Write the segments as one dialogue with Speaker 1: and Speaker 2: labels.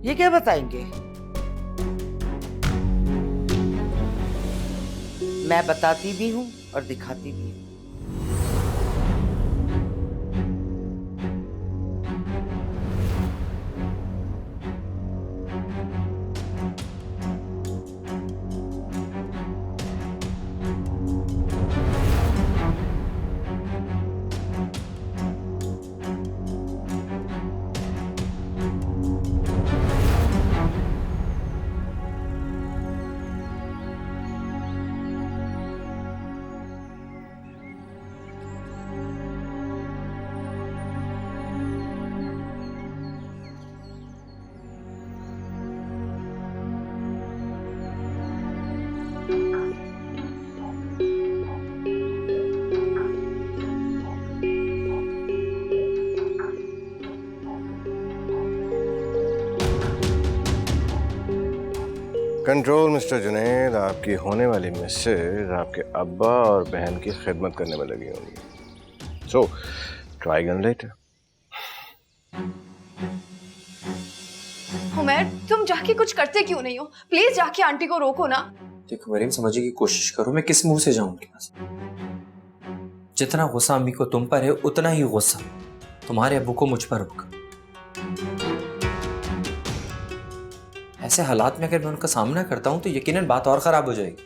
Speaker 1: ये क्या बताएंगे? मैं बताती भी हूँ और दिखाती भी हूँ।
Speaker 2: कंट्रोल मिस्टर जुनैद, आपकी होने वाली मिसेज आपके अब्बा और बहन की खिदमत करने में लगी होंगी। So try again later.
Speaker 3: Umar, तुम जाके कुछ करते क्यों नहीं हो? प्लीज जाके आंटी को रोको ना।
Speaker 4: देखो मरीम, समझने की कोशिश करो, मैं किस मुंह से जाऊं उनके पास? जितना गुस्सा अम्मी को तुम पर है उतना ही गुस्सा तुम्हारे अब्बू को मुझ पर होगा। ऐसे हालात में अगर मैं उनका सामना करता हूं तो यकीनन बात और खराब हो जाएगी।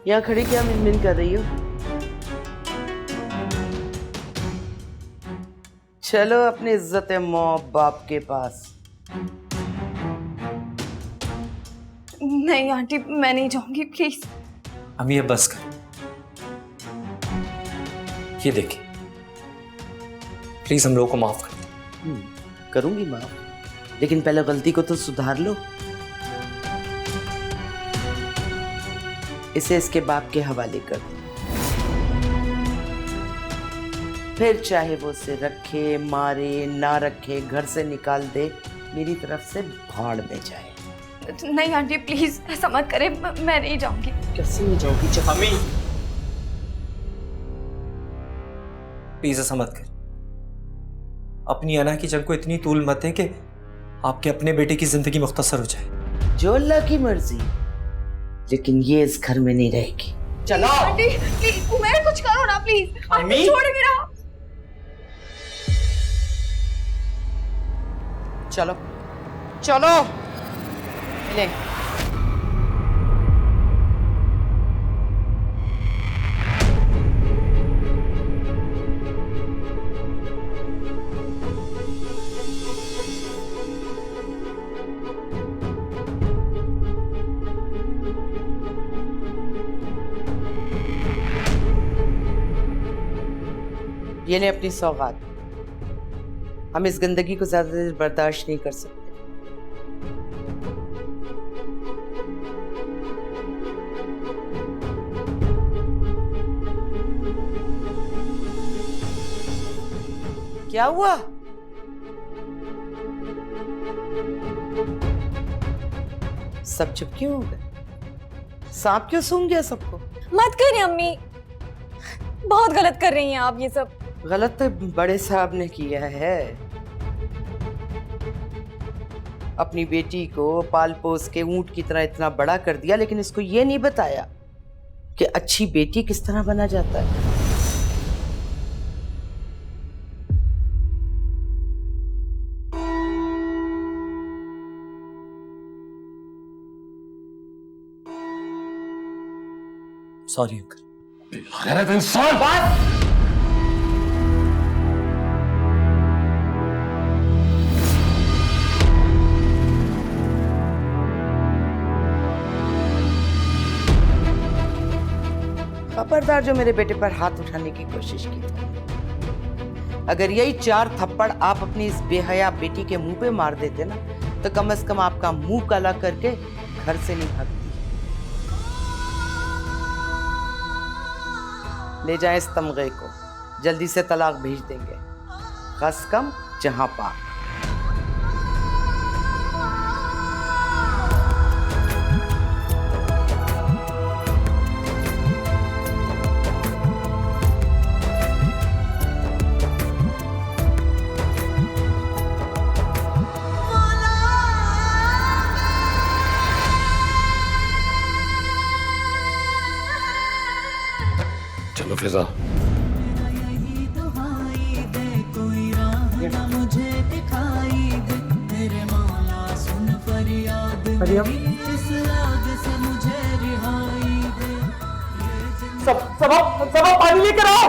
Speaker 1: यहाँ खड़ी क्या मिनमिन कर रही हो? चलो अपनी इज्जत माँ बाप के पास।
Speaker 3: नहीं आंटी, मैं नहीं जाऊंगी, प्लीज।
Speaker 4: अम्मी ये बस कर, ये देखिए प्लीज हम लोगों को माफ कर दो।
Speaker 1: करूंगी माफ, लेकिन पहले गलती को तो सुधार लो। इसे इसके बाप के हवाले कर दो, फिर चाहे वो उसे रखे, मारे, ना रखे, घर से निकाल दे, मेरी तरफ से भाड़ में जाए।
Speaker 3: नहीं आंटी प्लीज ऐसा मत करे, मैं नहीं जाऊंगी।
Speaker 1: कैसे नहीं जाओगी?
Speaker 4: अम्मी प्लीज ऐसा मत कर। अपनी अना की जंग को इतनी तूल मत है कि आपके अपने बेटे की जिंदगी मुख्तसर हो जाए।
Speaker 1: जो अल्लाह की मर्जी, लेकिन ये इस घर में नहीं रहेगी। चलो
Speaker 3: आंटी प्लीज, उमर कुछ करो ना प्लीज।
Speaker 4: अम्मी
Speaker 3: छोड़ मेरा।
Speaker 1: चलो चलो ले। ये ले अपनी सौगात। हम इस गंदगी को ज्यादा देर बर्दाश्त नहीं कर सकते। क्या हुआ? सब चुप क्यों हो गए? सांप क्यों सूंघ गया सबको?
Speaker 5: मत करिए अम्मी, बहुत गलत कर रही हैं आप ये सब।
Speaker 1: गलत तो बड़े साहब ने किया है। अपनी बेटी को पाल पोस के ऊंट की तरह इतना बड़ा कर दिया, लेकिन इसको ये नहीं बताया कि अच्छी बेटी किस तरह बना जाता है।
Speaker 4: Sorry uncle.
Speaker 2: गलत इंसान।
Speaker 1: खबरदार जो मेरे बेटे पर हाथ उठाने की कोशिश की तो। अगर यही 4 थप्पड़ आप अपनी इस बेहया बेटी के मुंह पे मार देते ना, तो कम से कम आपका मुंह काला करके घर से नहीं भागती। ले जाएं इस तमगे को, जल्दी से तलाक भेज देंगे। खस कम जहां पाक।
Speaker 6: फिजा,
Speaker 4: सब पानी लेकर आओ।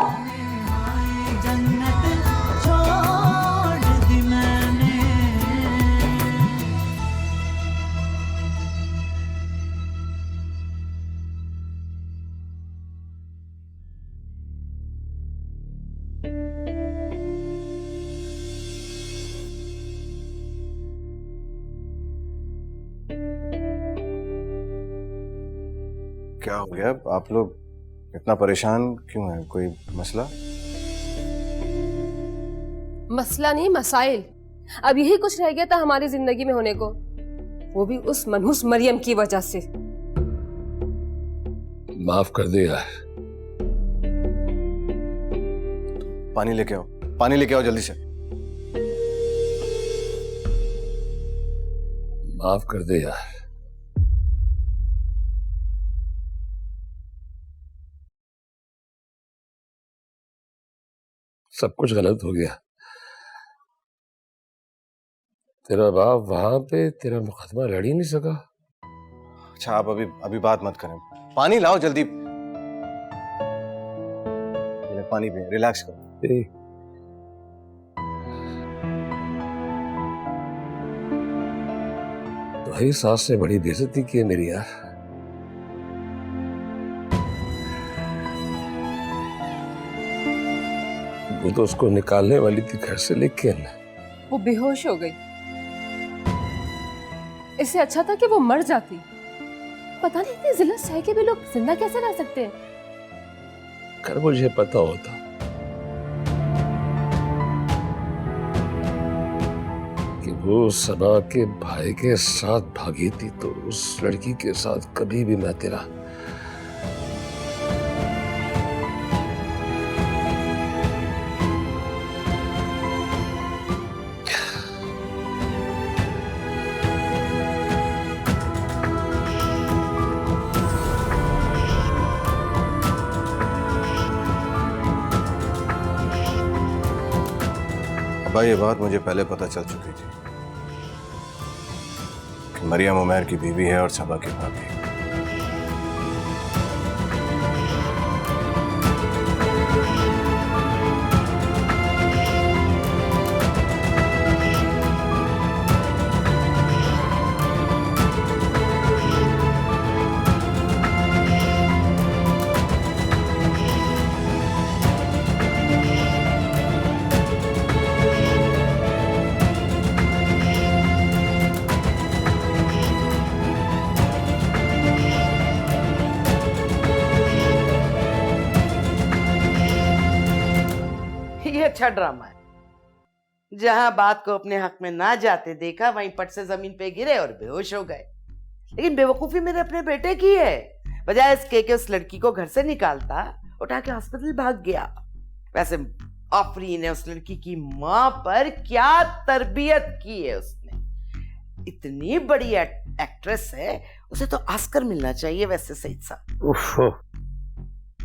Speaker 2: क्या हो गया? आप लोग इतना परेशान क्यों हैं? कोई मसला?
Speaker 7: मसला नहीं, मसाइल। अब यही कुछ रह गया था हमारी जिंदगी में होने को, वो भी उस मनहूस मरियम की वजह से।
Speaker 6: माफ कर दे यार।
Speaker 2: पानी लेके आओ, पानी लेके आओ जल्दी से।
Speaker 6: माफ कर दे यार। सब कुछ गलत हो गया। तेरा बाप वहां पे तेरा मुकदमा लड़ ही नहीं सका।
Speaker 2: अच्छा आप अभी बात मत करें, पानी लाओ जल्दी। ये पानी पिए, रिलैक्स करो।
Speaker 6: तुम्हारी सास ने बड़ी बेइज्जती की है मेरी यार। वो तो उसको निकालने वाली थी घर से, लेकिन
Speaker 7: वो बेहोश हो गई। इससे अच्छा था कि वो मर जाती। पता नहीं इतनी जिल्लत सह के भी लोग जिंदा कैसे रह सकते हैं।
Speaker 6: अगर मुझे पता होता कि वो सना के भाई के साथ भागी थी तो उस लड़की के साथ कभी भी मैं तेरा
Speaker 2: अब्बा ये बात मुझे पहले पता चल चुकी थी कि मरियम उमैर की बीवी है और सबा की भाभी।
Speaker 1: ये अच्छा ड्रामा है। जहां बात को अपने हक में ना जाते देखा वहीं पट से जमीन पे गिरे और बेहोश हो गए। लेकिन बेवकूफी मेरे अपने बेटे की है। बजाय इसके कि उस लड़की को घर से निकालता, उठा के हॉस्पिटल भाग गया। वैसे आफरीन ने उस लड़की की मां पर क्या तरबियत की है उसने। इतनी बड़ी एक्ट्रेस है, उसे तो ऑस्कर मिलना चाहिए वैसे सईद साहब।
Speaker 8: उफ,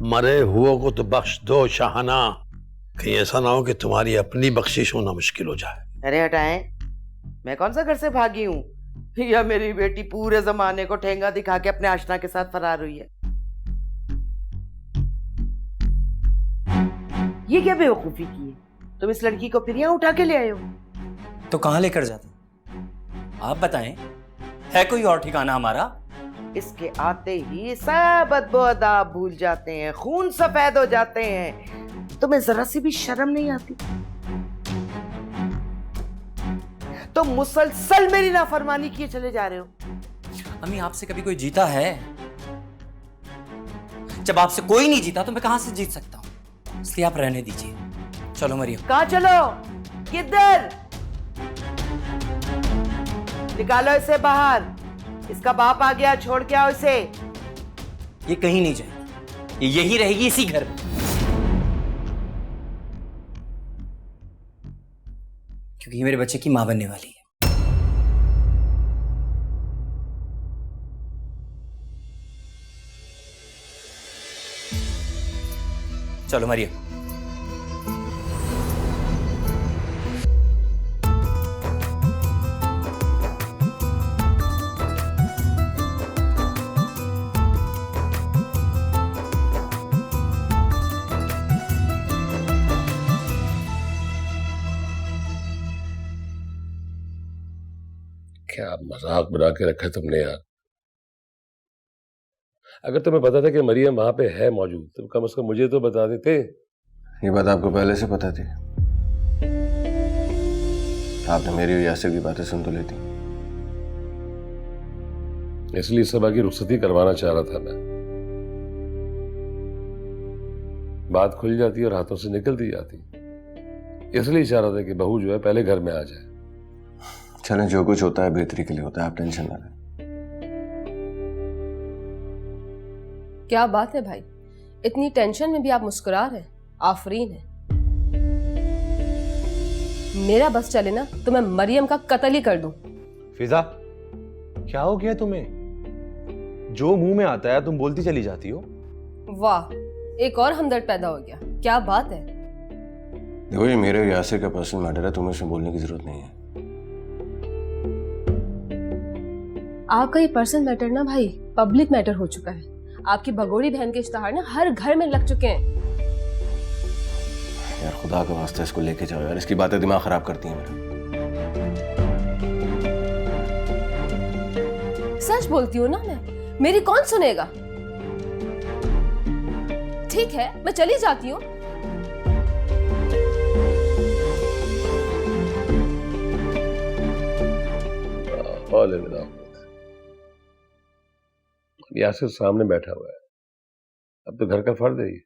Speaker 8: मरे हुओं को तो बख्श दो शाहना, कहीं ऐसा ना हो कि तुम्हारी अपनी बख्शिश होना मुश्किल हो जाए।
Speaker 1: अरे हटाएं, मैं कौन सा घर से भागी हूँ? या मेरी बेटी पूरे जमाने को ठेंगा दिखा के अपने आशना के साथ फरार हुई है। ये क्या बेवकूफी की है? तुम इस लड़की को फिर यहाँ उठा के ले आए हो।
Speaker 4: तो कहाँ लेकर जाते? आप बताएं, है कोई और ठिकाना हमारा?
Speaker 1: इसके आते ही सब अदब भूल जाते हैं, खून सफेद हो जाते हैं। तुम्हें जरा सी भी शर्म नहीं आती? तुम मुसलसल मेरी नाफरमानी किए चले जा रहे हो।
Speaker 4: अम्मी, आपसे कभी कोई जीता है? जब आपसे कोई नहीं जीता तो मैं कहां से जीत सकता हूं? इसलिए आप रहने दीजिए। चलो मरियम।
Speaker 1: कहाँ चलो? किधर? निकालो इसे बाहर। इसका बाप आ गया, छोड़ के आओ इसे।
Speaker 4: ये कहीं नहीं जाएगी, ये यही रहेगी इसी घर में, क्योंकि ये मेरे बच्चे की मां बनने वाली है। चलो मरियम।
Speaker 6: क्या मजाक बना के रखा तुमने यार। अगर तुम्हें पता था कि मरियम वहां पे है मौजूद तो कम से कम मुझे तो बता देते।
Speaker 2: ये बात आपको पहले से पता थी? आपने मेरी और यासिर की बातें सुन तो लेती।
Speaker 6: इसलिए सबा की रुखसती करवाना चाह रहा था मैं। बात खुल जाती और हाथों से निकलती जाती, इसलिए चाह रहा था कि बहू जो है पहले घर में आ जाए।
Speaker 2: चलें, जो कुछ होता है बेहतरी के लिए होता है, आप टेंशन ना लें।
Speaker 7: क्या बात है भाई, इतनी टेंशन में भी आप मुस्कुरा रहे हैं। आफरीन है। मेरा बस चले ना तो मैं मरियम का कत्ल ही कर दूं।
Speaker 9: फिजा, क्या हो गया तुम्हें? जो मुंह में आता है तुम बोलती चली जाती हो।
Speaker 7: वाह, एक और हमदर्द पैदा हो गया। क्या बात है।
Speaker 2: देखो, ये मेरे और यासिर का पर्सनल मैटर है, तुम्हें इसमें बोलने की जरूरत नहीं है।
Speaker 7: आपका ये पर्सनल मैटर ना भाई पब्लिक मैटर हो चुका है। आपकी भगोड़ी बहन के इश्तहार ना हर घर में लग चुके हैं।
Speaker 2: यार खुदा का वास्ता इसको लेके जाओ यार, इसकी बातें दिमाग खराब करती हैं मेरा।
Speaker 7: सच बोलती हूँ ना मैं, मेरी कौन सुनेगा। ठीक है, मैं चली जाती हूँ।
Speaker 6: यासिर सामने बैठा हुआ है, अब तो घर का फर्द है ये।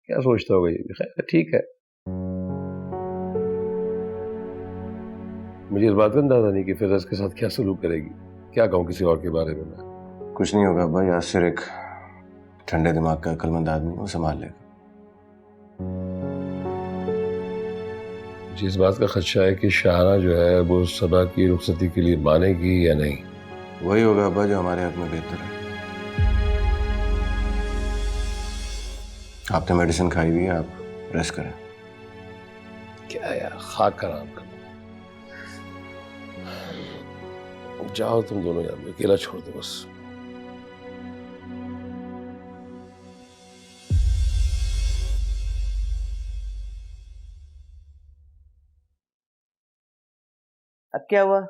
Speaker 6: क्या सोचता होगा ये? खैर ठीक है। मुझे इस बात का अंदाजा नहीं कि फिजा इसके साथ क्या सलूक करेगी। क्या कहूँ किसी और के बारे में मैं।
Speaker 2: कुछ नहीं होगा भाई, यासिर एक ठंडे दिमाग का अक्लमंद आदमी, वो संभाल लेगा।
Speaker 6: मुझे इस बात का खदशा है कि शाहना जो है वो सबा की रुखसती के लिए मानेगी या नहीं।
Speaker 2: वही होगा अब्बा जो हमारे हक में बेहतर है। आपने मेडिसिन खाई हुई है, आप रेस्ट करें।
Speaker 6: क्या यार, खाक का नाम कर। जाओ तुम दोनों यार, अकेला छोड़ दो बस।
Speaker 1: अब क्या हुआ?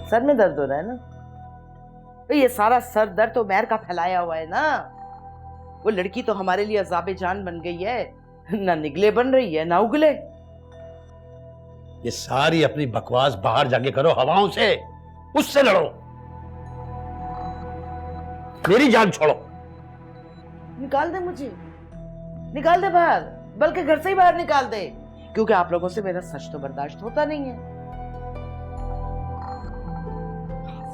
Speaker 1: सर में दर्द हो रहा है ना? तो ये सारा सर दर्द तो मैर का फैलाया हुआ है ना। वो लड़की तो हमारे लिए अज़ाबे जान बन गई है, ना निगले बन रही है ना उगले।
Speaker 8: ये सारी अपनी बकवास बाहर जाके करो, हवाओं से, उससे लड़ो। मेरी जान छोड़ो।
Speaker 1: निकाल दे मुझे, निकाल दे बाहर, बल्कि घर से ही बाहर निकाल दे, क्योंकि आप लोगों से मेरा सच तो बर्दाश्त होता नहीं है।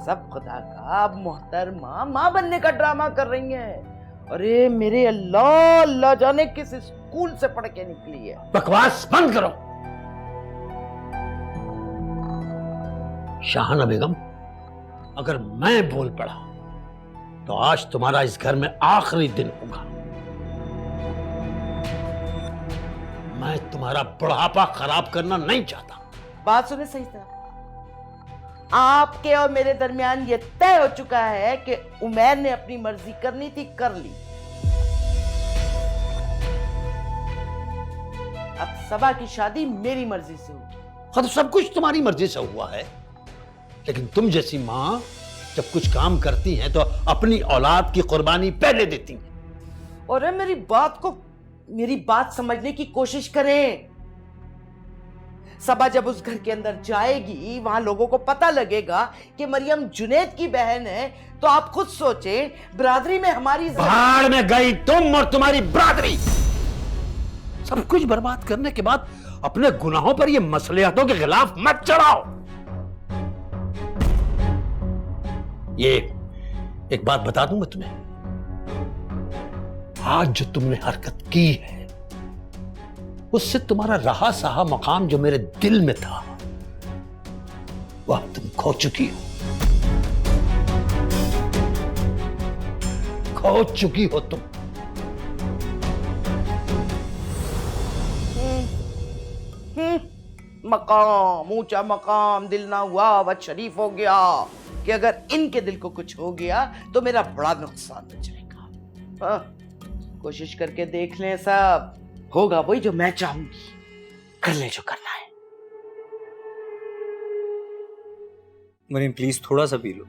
Speaker 1: सब खुदा का, अब मोहतरमा माँ बनने का ड्रामा कर रही हैं। अरे मेरे अल्लाह, अल्लाह जाने किस स्कूल से पढ़ के निकली है।
Speaker 8: बकवास बंद करो। शाहाना बेगम, अगर मैं बोल पड़ा तो आज तुम्हारा इस घर में आखिरी दिन होगा। मैं तुम्हारा बुढ़ापा खराब करना नहीं चाहता।
Speaker 1: बात सुने सही तरह, आपके और मेरे दरमियान ये तय हो चुका है कि उमैर ने अपनी मर्जी करनी थी, कर ली। अब सबा की शादी मेरी मर्जी से होगी।
Speaker 8: हाँ, तो सब कुछ तुम्हारी मर्जी से हुआ है, लेकिन तुम जैसी माँ जब कुछ काम करती हैं तो अपनी औलाद की कुर्बानी पहले देती हैं।
Speaker 1: और मेरी बात समझने की कोशिश करें। सबा जब उस घर के अंदर जाएगी, वहां लोगों को पता लगेगा कि मरियम जुनैद की बहन है, तो आप खुद सोचें, बिरादरी में हमारी
Speaker 8: भाड़ में गई तुम और तुम्हारी बिरादरी। सब कुछ बर्बाद करने के बाद अपने गुनाहों पर ये मसलियतों के खिलाफ मत चढ़ाओ। ये एक बात बता दूं मैं तुम्हें, आज जो तुमने हरकत की है उससे तुम्हारा रहा सहा मकाम जो मेरे दिल में था वह तुम खो चुकी हो। खो चुकी हो तुम।
Speaker 1: मकाम, ऊंचा मकाम, दिल ना हुआ वत शरीफ हो गया कि अगर इनके दिल को कुछ हो गया तो मेरा बड़ा नुकसान हो जाएगा। हाँ, कोशिश करके देख लें सब, होगा वही जो मैं चाहूंगी, कर ले जो करना है।
Speaker 4: मरीम प्लीज थोड़ा सा पी लो।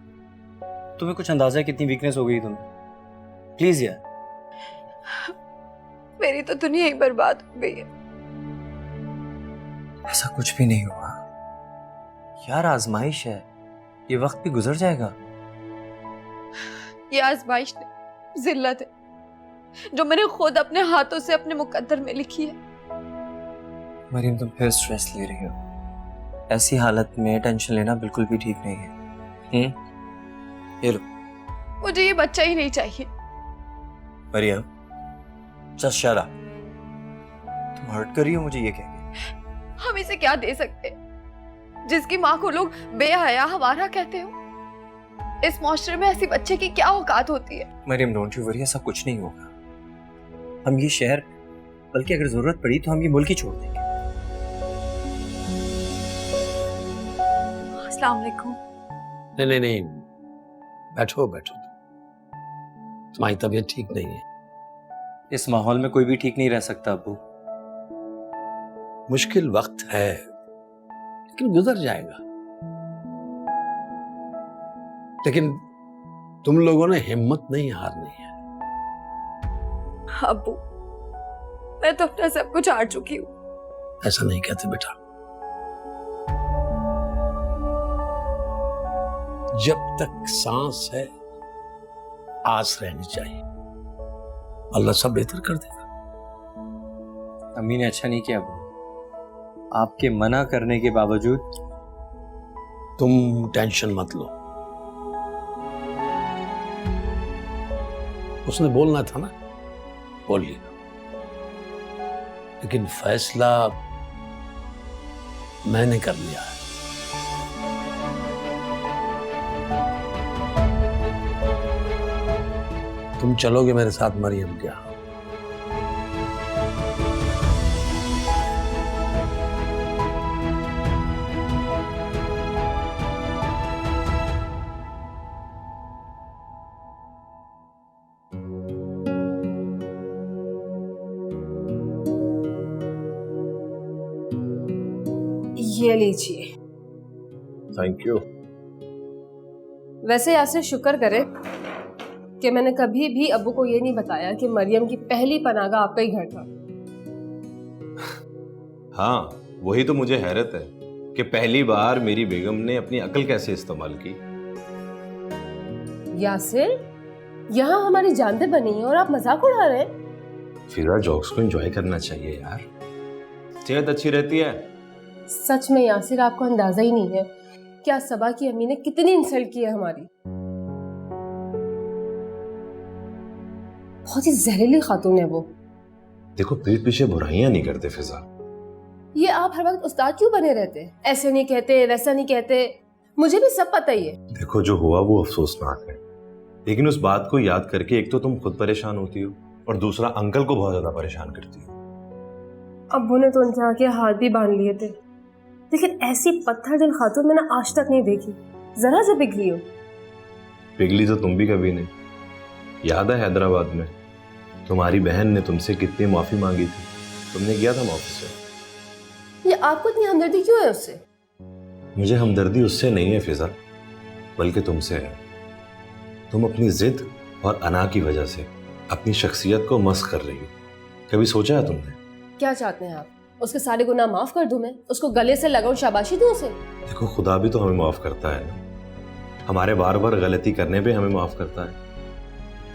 Speaker 4: तुम्हें कुछ अंदाजा है कितनी वीकनेस हो गई तुम्हें? प्लीज यार।
Speaker 3: मेरी तो दुनिया ही बर्बाद हो गई है।
Speaker 4: ऐसा कुछ भी नहीं हुआ यार, आजमाइश है, ये वक्त भी गुजर जाएगा।
Speaker 3: ये आजमाइश नहीं, जिल्लत है जो मैंने खुद अपने हाथों से अपने मुकद्दर में लिखी है।
Speaker 4: मरीम तुम फिर स्ट्रेस ले रही हो। ऐसी हालत में टेंशन लेना बिल्कुल भी ठीक नहीं है। ये लो।
Speaker 3: मुझे ये बच्चा ही नहीं चाहिए।
Speaker 4: Maryam just shut up. तुम हर्ट कर रही हो मुझे ये कह के।
Speaker 3: हम इसे क्या दे सकते जिसकी माँ को लोग बेहया हमारा कहते हो? इस माशरे में ऐसी बच्चे की क्या औकात होती है?
Speaker 4: मरियम डोंट यू वरी, ऐसा कुछ नहीं होगा। हम ये शहर, बल्कि अगर जरूरत पड़ी तो हम ये मुल्क ही छोड़ देंगे।
Speaker 3: अस्सलाम वालेकुम।
Speaker 8: नहीं नहीं नहीं, बैठो बैठो, तुम्हारी तबीयत ठीक नहीं है।
Speaker 4: इस माहौल में कोई भी ठीक नहीं रह सकता अब्बू।
Speaker 8: मुश्किल वक्त है लेकिन गुजर जाएगा। लेकिन तुम लोगों ने हिम्मत नहीं हारनी है।
Speaker 3: अब्बू, मैं तो अपना सब कुछ हार चुकी हूँ।
Speaker 8: ऐसा नहीं कहते बेटा, जब तक सांस है आस रहनी चाहिए। अल्लाह सब बेहतर कर देगा।
Speaker 4: अम्मी ने अच्छा नहीं किया अब्बू, आपके मना करने के बावजूद।
Speaker 8: तुम टेंशन मत लो, उसने बोलना था ना, बोल लिया। लेकिन फैसला मैंने कर लिया है। तुम चलोगे मेरे साथ मरियम के यहाँ।
Speaker 7: ये लीजिए।
Speaker 2: Thank you.
Speaker 7: वैसे यासिर शुक्र करे कि मैंने कभी भी अब्बू को ये नहीं बताया कि मरियम की पहली पनाहगाह आपका ही घर था।
Speaker 9: हाँ, वही तो मुझे हैरत है कि पहली बार मेरी बेगम ने अपनी अकल कैसे इस्तेमाल की।
Speaker 7: यासिर, यहाँ हमारी जानते बनी है और आप मजाक उड़ा रहे हैं।
Speaker 9: फिजा, जोक्स को एंजॉय करना चाहिए यार, सेहत अच्छी रहती है।
Speaker 7: सच में यासिर, आपको अंदाजा ही नहीं है क्या सबा की अम्मी ने कितनी इंसल्ट की है हमारी। बहुत ही जहरीली खातून है वो।
Speaker 9: देखो, पीठ पीछे बुराइयां नहीं करते फिजा।
Speaker 7: ये आप हर वक्त उस्ताद क्यों बने रहते? ऐसे नहीं कहते, वैसा नहीं कहते, मुझे भी सब पता ही है।
Speaker 9: देखो, जो हुआ वो अफसोसनाक है, लेकिन उस बात को याद करके एक तो तुम खुद परेशान होती हो और दूसरा अंकल को बहुत ज्यादा परेशान करती हो।
Speaker 7: अब्बू ने तो उनके आगे हाथ भी बांध लिए थे, लेकिन ऐसी पत्थर दिल खातून मैंने आज तक नहीं देखी, जरा से पिघली हो।
Speaker 9: पिघली तो तुम भी कभी नहीं। याद है हैदराबाद में तुम्हारी बहन ने तुमसे कितनी माफी मांगी थी, तुमने किया था माफी से।
Speaker 7: ये आपको इतनी हमदर्दी क्यों है उससे?
Speaker 9: मुझे हमदर्दी उससे नहीं है फिजा, बल्कि तुमसे है। तुम अपनी जिद और अना की वजह से अपनी शख्सियत को मस्ख कर रही हो। कभी सोचा है तुमने?
Speaker 7: क्या चाहते हैं आप? उसके सारे गुनाह माफ कर दूं मैं? उसको गले से लगाऊं, शाबाशी दूं उसे?
Speaker 9: देखो, खुदा भी तो हमें माफ करता है ना, हमारे बार बार गलती करने पे हमें माफ करता है।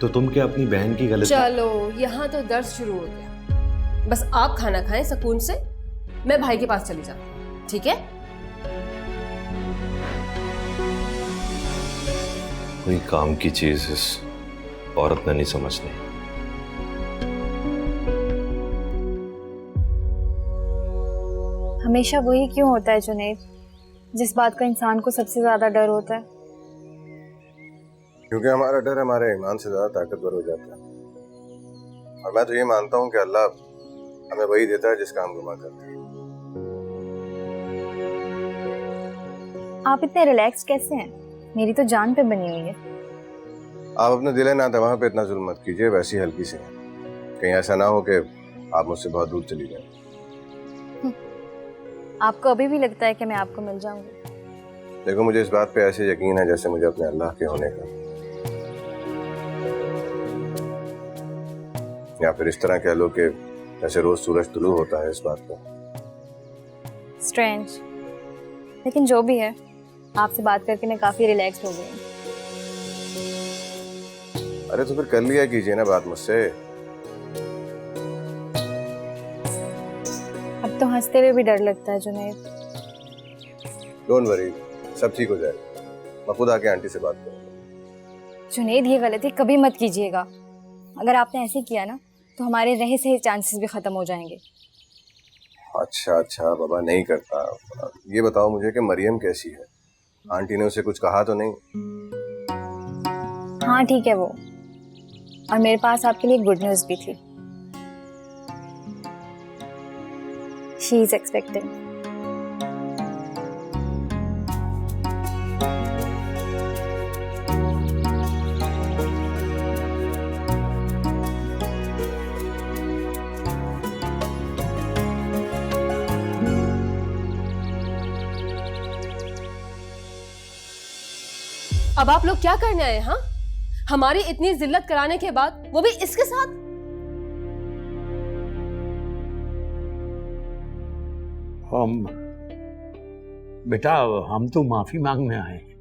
Speaker 9: तो तुम क्या अपनी बहन की गलती?
Speaker 7: चलो, यहाँ तो दर्द शुरू हो गया। बस आप खाना खाएं सुकून से, मैं भाई के पास चली जाती हूँ, ठीक है?
Speaker 9: कोई काम की चीज इस औरत ने नहीं समझनी।
Speaker 5: हमेशा वही क्यों होता है जुनैद, जिस बात का इंसान को सबसे ज्यादा डर होता है?
Speaker 2: क्योंकि हमारा डर हमारे ईमान से ज्यादा ताकतवर हो जाता है। और मैं तो ये मानता हूँ कि अल्लाह हमें वही देता है जिसका हम गुमा करते हैं।
Speaker 5: आप इतने रिलैक्स कैसे हैं? मेरी तो जान पे बनी हुई है।
Speaker 2: आप अपने दिल ना दवा पे इतना जुल्म मत कीजिए, वैसी हल्की से कहीं ऐसा ना हो कि आप मुझसे बहुत दूर चली जाए।
Speaker 5: आपको अभी भी लगता है कि मैं आपको मिल जाऊंगी?
Speaker 2: देखो, मुझे इस बात पे ऐसे यकीन है जैसे मुझे अपने अल्लाह के होने का, या फिर इस तरह कह लो कि जैसे रोज सूरज तुलू होता है इस बात पर।
Speaker 5: स्ट्रेंज, लेकिन जो भी है, आपसे बात करके मैं काफी रिलैक्स हो गई हूँ।
Speaker 2: अरे तो फिर कर लिया कीजिए ना बात मुझसे।
Speaker 5: अब तो हंसते हुए भी डर लगता है जुनैद।
Speaker 2: डोंट वरी, सब ठीक हो जाएगा। मैं खुद आके आंटी से बात करूंगा।
Speaker 5: जुनैद, ये गलती कभी मत कीजिएगा। अगर आपने ऐसे किया ना तो हमारे रहे सही चांसेस भी खत्म हो जाएंगे।
Speaker 2: अच्छा बाबा, नहीं करता। ये बताओ मुझे कि मरियम कैसी है? आंटी ने उसे कुछ कहा तो नहीं?
Speaker 5: हाँ ठीक है वो, और मेरे पास आपके लिए गुड न्यूज़ भी थी। She is expecting.
Speaker 7: अब आप लोग क्या करने आए? हाँ, हमारी इतनी जिल्लत कराने के बाद वो भी इसके साथ।
Speaker 8: हम बेटा, हम तो माफी मांगने आए हैं।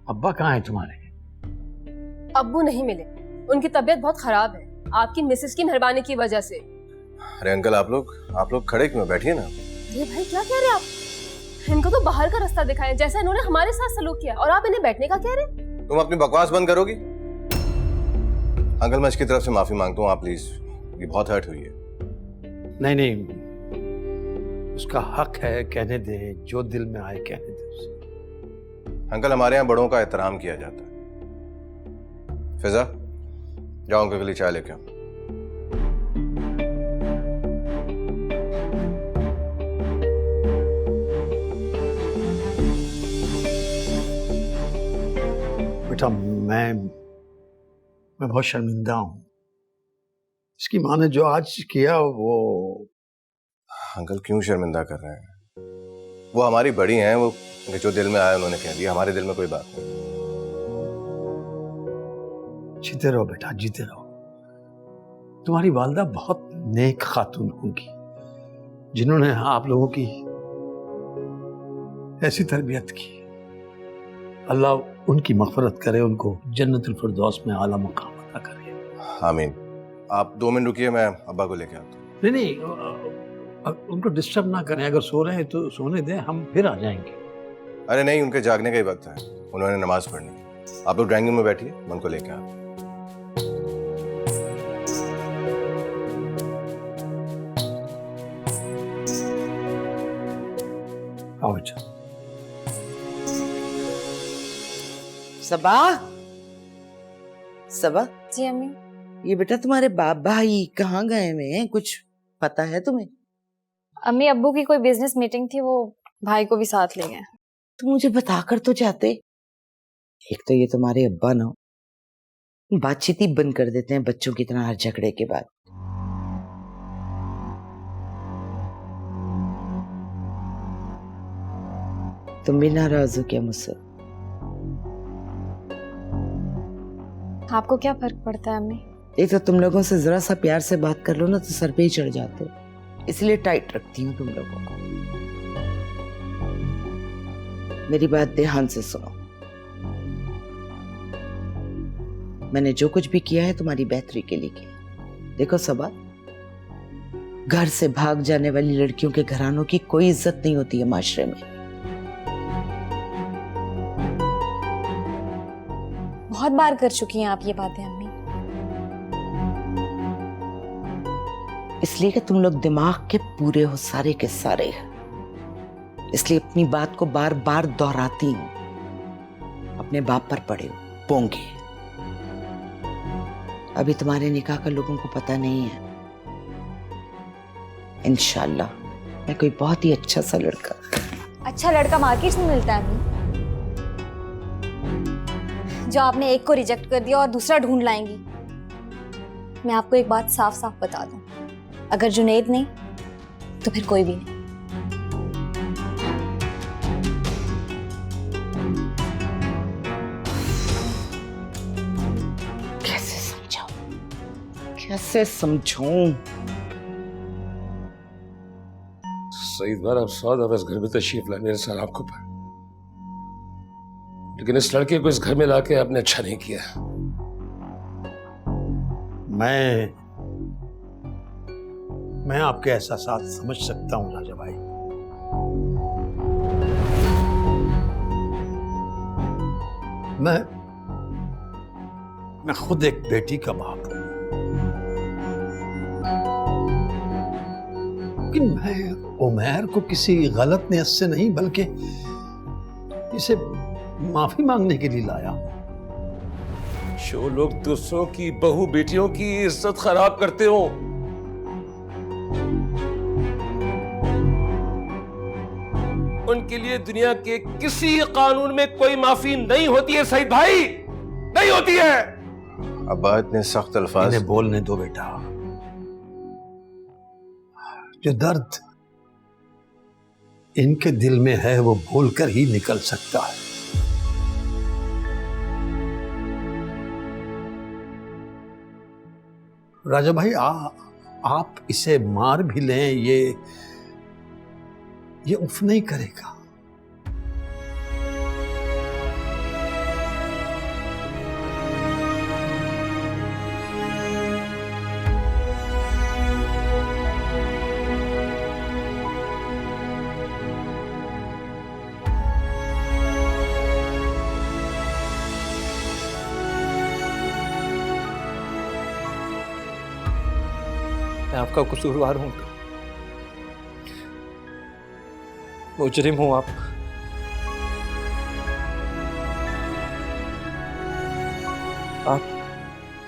Speaker 8: अब्बा कहाँ है तुम्हारे?
Speaker 7: अब्बू नहीं मिले, उनकी तबीयत बहुत खराब है आपकी मिसेस की मेहरबानी की वजह से।
Speaker 2: अरे अंकल, आप लोग खड़े क्यों? बैठिए ना।
Speaker 7: ये भाई क्या कह रहे हैं आप? इनको तो बाहर का रास्ता दिखाया जैसा इन्होंने हमारे साथ सलूक किया, और आप इन्हें बैठने का कह रहे हैं?
Speaker 2: तुम अपनी बकवास बंद करोगी? अंकल, मैं इसकी तरफ से माफी मांगता हूँ, आप प्लीज। ये बहुत हर्ट हुई है।
Speaker 8: नहीं, उसका हक है, कहने दे, जो दिल में आए कहने दे उसे।
Speaker 2: अंकल, हमारे यहाँ बड़ों का एहतराम किया जाता है। फिजा, जाओ अंकल के लिए चाय लेके आओ।
Speaker 8: बेटा, मैं बहुत शर्मिंदा हूँ। इसकी माँ ने जो आज किया वो।
Speaker 2: अंकल, क्यों शर्मिंदा कर रहे हैं? वो हमारी बड़ी हैं, वो जो दिल में आया उन्होंने कह दिया। हमारे दिल में कोई बात नहीं।
Speaker 8: जीते रहो बेटा, जीते रहो। तुम्हारी वालदा बहुत नेक खातून होंगी, जिन्होंने आप लोगों की ऐसी तरबियत की। अल्लाह उनकी मग़फ़िरत करे, उनको जन्नतुल फिरदौस में आला मकाम अता करे।
Speaker 2: आमीन। आप 2 मिनट रुकिए, मैं अब्बा को लेके आता हूँ।
Speaker 8: नहीं, उनको डिस्टर्ब ना करें। अगर सो रहे हैं तो सोने दें, हम फिर आ जाएंगे।
Speaker 2: अरे नहीं, उनके जागने का ही वक्त है, उन्होंने नमाज पढ़नी है। आप लोग ड्राइंग रूम में बैठिए, मैं उनको लेके आता हूँ।
Speaker 8: आओ बेटा।
Speaker 1: सबा, सबा,
Speaker 5: जी अम्मी।
Speaker 1: ये बेटा तुम्हारे बाप भाई कहाँ गए हुए हैं? कुछ पता है तुम्हें?
Speaker 5: अम्मी, अब्बू की कोई बिजनेस मीटिंग थी, वो भाई को भी साथ ले गए।
Speaker 1: तुम मुझे बताकर तो जाते। एक तो ये तुम्हारे अब्बा ना बातचीत ही बंद कर देते हैं बच्चों की तरह हर झगड़े के बाद। तुम भी नाराज हो क्या मुझसे?
Speaker 5: आपको क्या फर्क पड़ता है अम्मी?
Speaker 1: एक तो तुम लोगों से जरा सा प्यार से बात कर लो ना तो सर पे ही चढ़ जाते हो, इसलिए टाइट रखती हूँ तुम लोगों को। मेरी बात ध्यान से सुनो। मैंने जो कुछ भी किया है तुम्हारी बेहतरी के लिए किया। देखो सबा, घर से भाग जाने वाली लड़कियों के घरानों की कोई इज्जत नहीं होती है माशरे में।
Speaker 5: बहुत बार कर चुकी हैं आप ये बातें अम्मी।
Speaker 1: इसलिए कि तुम लोग दिमाग के पूरे हो सारे के सारे, इसलिए अपनी बात को बार बार दोहराती हूं। अब अपने बाप पर पड़े हो, पोंगे। अभी तुम्हारे निकाह का लोगों को पता नहीं है। इंशाल्लाह मैं कोई बहुत ही अच्छा सा लड़का।
Speaker 5: अच्छा लड़का मार्केट में मिलता है अम्मी, जो आपने एक को रिजेक्ट कर दिया और दूसरा ढूंढ लाएंगी। मैं आपको एक बात साफ साफ बता दूं, अगर जुनैद नहीं तो फिर कोई भी नहीं।
Speaker 1: कैसे समझाऊं?
Speaker 6: सईद बार अब 100 दफा इस घर में तशरीफ लाए मेरे साथ आंखों पर, लेकिन इस लड़के को इस घर में लाके आपने अच्छा नहीं किया।
Speaker 8: मैं आपके एहसासात समझ सकता हूं राजा भाई। मैं खुद एक बेटी का बाप हूं, लेकिन मैं उमैर को किसी गलत नियत से नहीं बल्कि इसे माफी मांगने के लिए लाया।
Speaker 6: जो लोग दूसरों की बहू बेटियों की इज्जत खराब करते हो, उनके लिए दुनिया के किसी कानून में कोई माफी नहीं होती है सईद भाई, नहीं होती है।
Speaker 2: अब्बा इतने सख्त अल्फाज
Speaker 8: इन्हें बोलने दो बेटा। जो दर्द इनके दिल में है वो बोलकर ही निकल सकता है। राजा भाई आप इसे मार भी लें, ये उफ नहीं करेगा।
Speaker 4: मैं आपका कसूरवार हूं, मुजरिम हूं आप। आप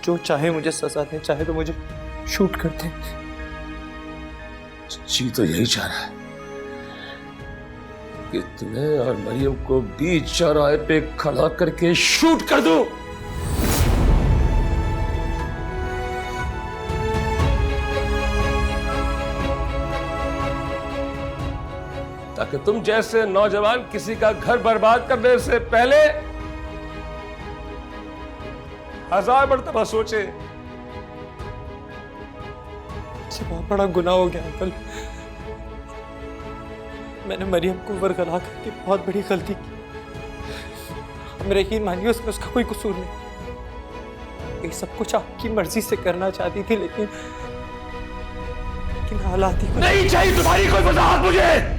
Speaker 4: जो चाहे मुझे सजा दें, चाहे तो मुझे शूट कर दें।
Speaker 6: जी तो यही चाह रहा है कि तुम्हें और मरियम को बीच चौराहे पे खड़ा करके शूट कर दूं। ताकि तुम जैसे नौजवान किसी का घर बर्बाद करने से पहले 1000 मरतबा सोचे।
Speaker 4: बहुत बड़ा गुनाह हो गया अंकल, मैंने मरियम को वरगला करके बहुत बड़ी गलती की। मेरा यकीन मानिए उसमें उसका कोई कसूर नहीं। ये सब कुछ आपकी मर्जी से करना चाहती थी, लेकिन हालात ही
Speaker 6: नहीं चाहिए तुम्हारी कोई वजाहत मुझे।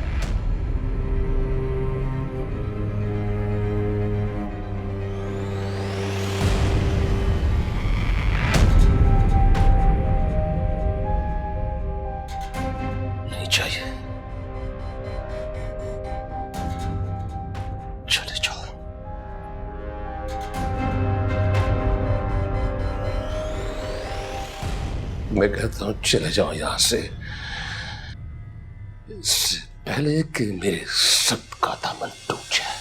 Speaker 6: चाहिए चले जाओ। मैं कहता हूं चले जाओ यहां से, इससे पहले कि मेरे सबका दामन टूट जाए।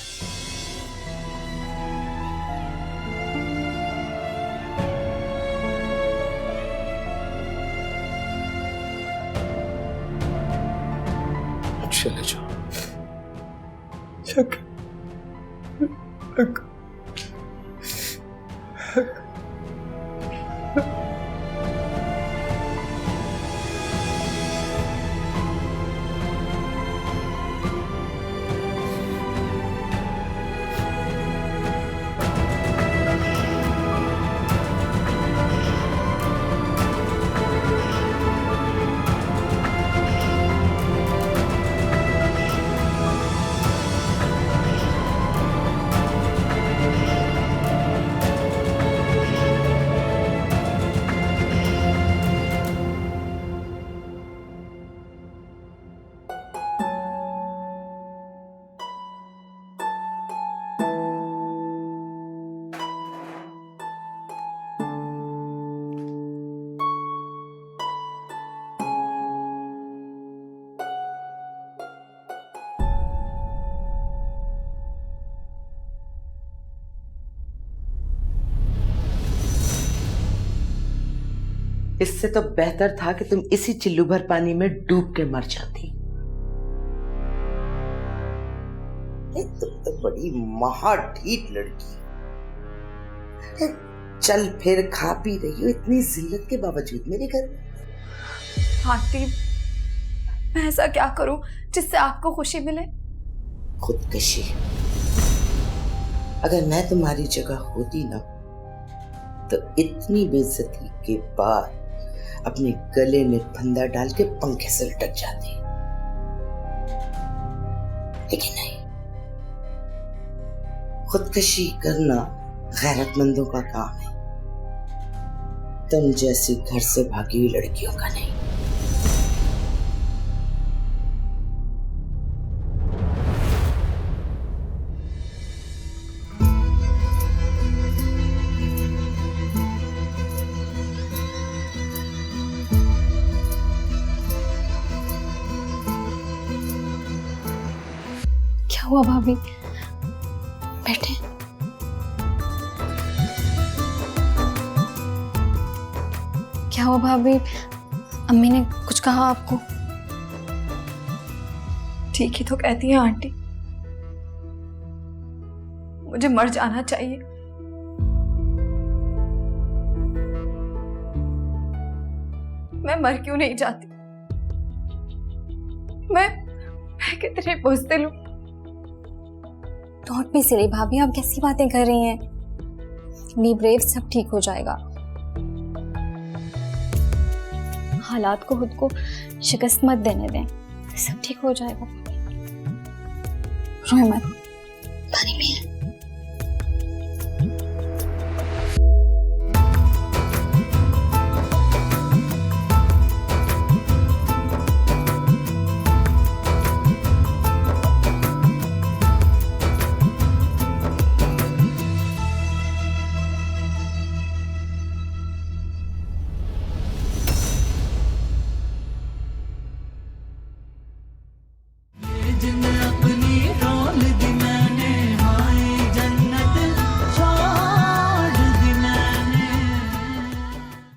Speaker 6: चले जाओ।
Speaker 1: इससे तो बेहतर था कि तुम इसी चिल्लू भर पानी में डूब के मर जाती। तुम तो बड़ी महाढीठ लड़की। चल फिर खा पी रही हो इतनी जिल्लत के बावजूद मेरे घर में।
Speaker 3: आंटी, मैं ऐसा क्या करूं जिससे आपको खुशी मिले?
Speaker 1: खुदकशी। अगर मैं तुम्हारी जगह होती ना तो इतनी बेइज्जती के बाद अपने गले में फंदा डाल के पंखे से लटक जाती, लेकिन नहीं। खुदकशी करना गैरतमंदों का काम है, तुम जैसी घर से भागी हुई लड़कियों का नहीं।
Speaker 5: क्या हुआ भाभी? बैठे। क्या हुआ भाभी? अम्मी ने कुछ कहा आपको?
Speaker 3: ठीक ही तो कहती है आंटी, मुझे मर जाना चाहिए। मैं मर क्यों नहीं जाती? मैं कितनी बुज़दिल हूं।
Speaker 5: डोंट बी सिली भाभी, आप कैसी बातें कर रही हैं? बी ब्रेव, सब ठीक हो जाएगा। हालात को खुद को शिकस्त मत देने दें, सब ठीक हो जाएगा। रोए मत, पानी पिए।